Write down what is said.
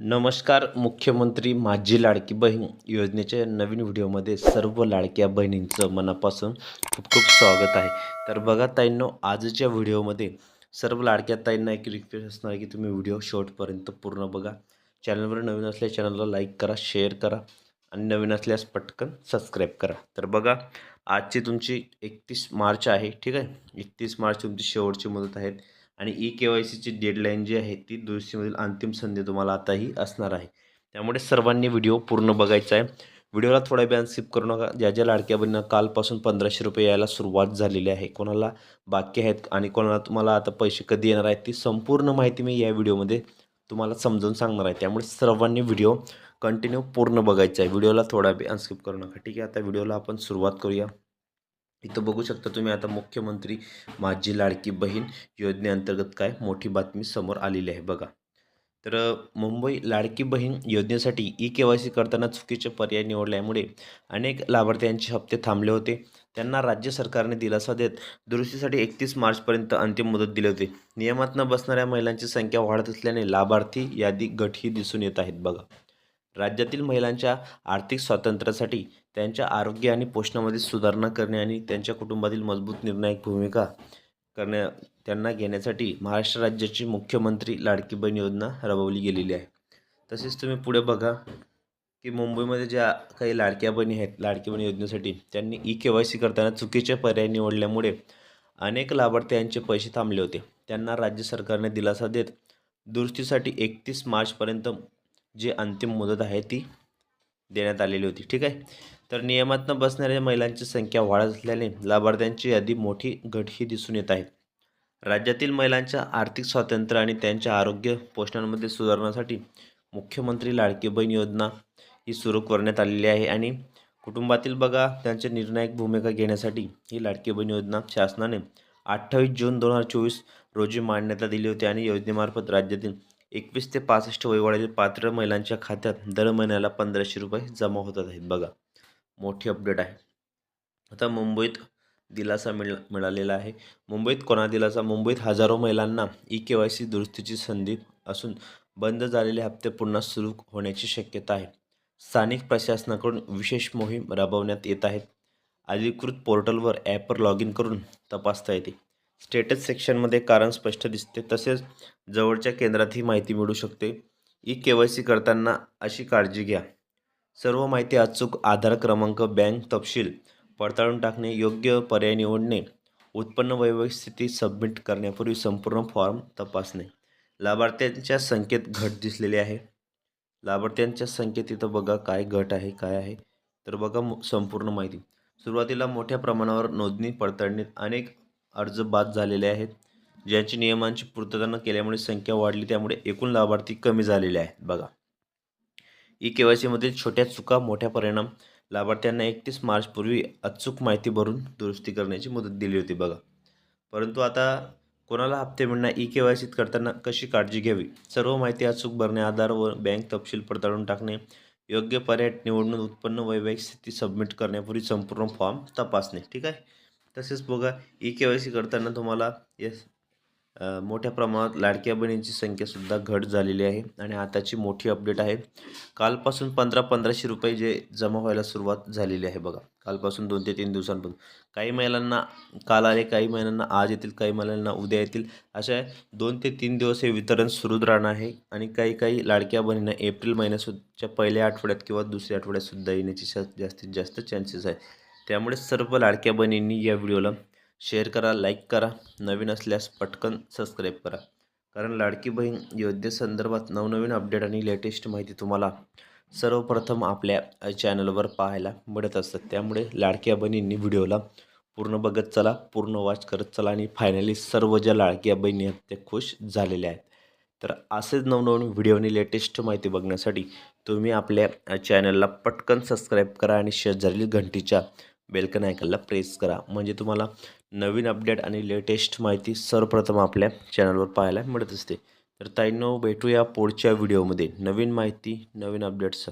नमस्कार. मुख्यमंत्री माझी लाडकी बहीण योजनेच्या नवीन व्हिडिओमध्ये सर्व लाडक्या बहिणींचं मनापासून खूप खूप स्वागत आहे. तर बघा ताईंनो, आजच्या व्हिडिओमध्ये सर्व लाडक्या ताईंना एक रिक्वेस्ट असणार आहे की तुम्ही व्हिडिओ शेवटपर्यंत पूर्ण बघा. चॅनलवर नवीन असल्यास चॅनलला लाईक करा, शेअर करा आणि नवीन असल्यास पटकन सबस्क्राईब करा. तर बघा, आजची तुमची 31 मार्च आहे, ठीक आहे. 31 मार्च तुमची शेवटची मुदत आहे आणि KYCची डेडलाईन जी आहे ती दुरुस्तीमधील अंतिम संधी तुम्हाला आताही असणार आहे. त्यामुळे सर्वांनी व्हिडिओ पूर्ण बघायचा आहे. व्हिडिओला थोड्या वेळानं स्किप करू नका. ज्या ज्या लाडक्या बहिणींना कालपासून 1500 रुपये यायला सुरुवात झालेली आहे, कोणाला बाकी आहेत आणि कोणाला तुम्हाला आता पैसे कधी येणार आहेत, ती संपूर्ण माहिती मी या व्हिडिओमध्ये तुम्हाला समजावून सांगणार आहे. त्यामुळे सर्वांनी व्हिडिओ कंटिन्यू पूर्ण बघायचा आहे. व्हिडिओला थोडा वेळ स्किप करू नका, ठीक आहे. आता व्हिडिओला आपण सुरुवात करूया. इथं बघू शकता तुम्ही आता मुख्यमंत्री माझी लाडकी बहीण योजनेअंतर्गत काय मोठी बातमी समोर आलेली आहे बघा. तर मुंबई लाडकी बहीण योजनेसाठी KYC करताना चुकीचे पर्याय निवडल्यामुळे अनेक लाभार्थ्यांचे हप्ते थांबले होते. त्यांना राज्य सरकारने दिलासा देत दुरुस्तीसाठी 31 मार्चपर्यंत अंतिम मुदत दिली होती. नियमात न बसणाऱ्या महिलांची संख्या वाढत असल्याने लाभार्थी यादी गटही दिसून येत आहेत बघा. राज्यातील महिलांच्या आर्थिक स्वातंत्र्यासाठी त्यांच्या आरोग्य आणि पोषणामध्ये सुधारणा करणे आणि त्यांच्या कुटुंबातील मजबूत निर्णायक भूमिका करण्या त्यांना घेण्यासाठी महाराष्ट्र राज्याची मुख्यमंत्री लाडकी बहीण योजना राबवली गेलेली आहे. तसेच तुम्ही पुढे बघा की मुंबईमध्ये ज्या काही लाडक्या बहिणी आहेत, लाडकी बहीण योजनेसाठी त्यांनी KYC करताना चुकीचे पर्याय निवडल्यामुळे अनेक लाभार्थ्यांचे पैसे थांबले होते. त्यांना राज्य सरकारने दिलासा देत दुरुस्तीसाठी 31 मार्चपर्यंत जी अंतिम मुदत आहे ती देण्यात आलेली होती, ठीक आहे. तर नियमात न बसणाऱ्या महिलांची संख्या वाढत असल्याने लाभार्थ्यांची यादी मोठी घटही दिसून येत आहे. राज्यातील महिलांच्या आर्थिक स्वातंत्र्य आणि त्यांच्या आरोग्य पोषणामध्ये सुधारण्यासाठी मुख्यमंत्री लाडकी बहीण योजना ही सुरू करण्यात आलेली आहे आणि कुटुंबातील बघा त्यांचे निर्णायक भूमिका घेण्यासाठी ही लाडकी बहीण योजना शासनाने 28 जून 2024 रोजी मान्यता दिली होती आणि योजनेमार्फत राज्यातील 21 ते 65 वयोगटातील पात्र महिलांच्या खात्यात दर महिन्याला 1500 रुपये जमा होतात आहेत बघा. मोठी अपडेट आहे. आता मुंबईत दिलासा मिळालेला आहे. मुंबईत कोणा दिलासा? मुंबईत हजारो महिलांना KYC दुरुस्तीची संधी असून बंद झालेले हप्ते पुन्हा सुरू होण्याची शक्यता आहे. स्थानिक प्रशासनाकडून विशेष मोहीम राबवण्यात येत आहेत. अधिकृत पोर्टलवर ॲपवर लॉग इन करून तपासता येते. स्टेटस सेक्शनमध्ये कारण स्पष्ट दिसते. तसेच जवळच्या केंद्रात ही माहिती मिळू शकते. KYC करताना अशी काळजी घ्या. सर्व माहिती अचूक, आधार क्रमांक, बँक तपशील पडताळून टाकणे, योग्य पर्याय निवडणे, उत्पन्न वैवाहिक स्थिती सबमिट करण्यापूर्वी संपूर्ण फॉर्म तपासणे. लाभार्थ्यांच्या संख्येत घट दिसलेली आहे. लाभार्थ्यांच्या संख्येत इथं बघा काय घट आहे, काय आहे. तर बघा संपूर्ण माहिती. सुरुवातीला मोठ्या प्रमाणावर नोंदणी पडताळणीत अनेक अर्ज बाद झालेले आहेत. ज्यांची नियमांची पूर्तता न केल्यामुळे संख्या वाढली, त्यामुळे एकूण लाभार्थी कमी झालेले आहेत बघा. KYCमधील छोट्या चुका मोठ्या परिणाम. लाभार्थ्यांना 31 मार्चपूर्वी अचूक माहिती भरून दुरुस्ती करण्याची मुदत दिली होती बघा. परंतु आता कोणाला हप्ते मिळणार, KYC करताना कशी काळजी घ्यावी? सर्व माहिती अचूक भरणे, आधार व बँक तपशील पडताळून टाकणे, योग्य पर्याय निवडून उत्पन्न वैवाहिक स्थिती सबमिट करण्यापूर्वी संपूर्ण फॉर्म तपासणे, ठीक आहे. तसेच बघा KYC करताना तुम्हाला मोठ्या प्रमाणात लाडक्या बहिणींची संख्यासुद्धा घट झालेली आहे आणि आताची मोठी अपडेट आहे. कालपासून 1500 रुपये जे जमा व्हायला सुरुवात झालेली आहे बघा. कालपासून 2 ते 3 दिवसांपासून काही महिलांना काल आले, काही महिलांना आज येतील, काही महिलांना उद्या येतील. अशा 2 ते 3 दिवस हे वितरण सुरूच राहणार आहे आणि काही लाडक्या बहिणींना एप्रिल महिन्याच्या पहिल्या आठवड्यात किंवा दुसऱ्या आठवड्यात येण्याची जास्तीत जास्त चान्सेस आहे. त्यामुळे सर्व लाडक्या बहिणींनी या व्हिडिओला शेअर करा, लाईक करा, नवीन असल्यास पटकन सबस्क्राईब करा. कारण लाडकी बहीण योजनेसंदर्भात नवनवीन अपडेट आणि लेटेस्ट माहिती तुम्हाला सर्वप्रथम आपल्या चॅनलवर पाहायला मिळत असतात. त्यामुळे लाडक्या बहिणींनी व्हिडिओला पूर्ण बघत चला, पूर्ण वॉच करत चला आणि फायनली सर्व ज्या लाडक्या बहिणी आहेत त्या खुश झालेल्या आहेत. तर असेच नवनवीन व्हिडिओ आणि लेटेस्ट माहिती बघण्यासाठी तुम्ही आपल्या चॅनलला पटकन सबस्क्राईब करा आणि शेजारील घंटीच्या बेलकन आयकॉनला प्रेस करा. म्हणजे तुम्हाला नवीन अपडेट आणि लेटेस्ट माहिती सर्वप्रथम आपल्या चॅनलवर पाहायला मिळत असते. तर ताईंनो, भेटूया पुढच्या व्हिडिओमध्ये नवीन माहिती, नवीन अपडेट्स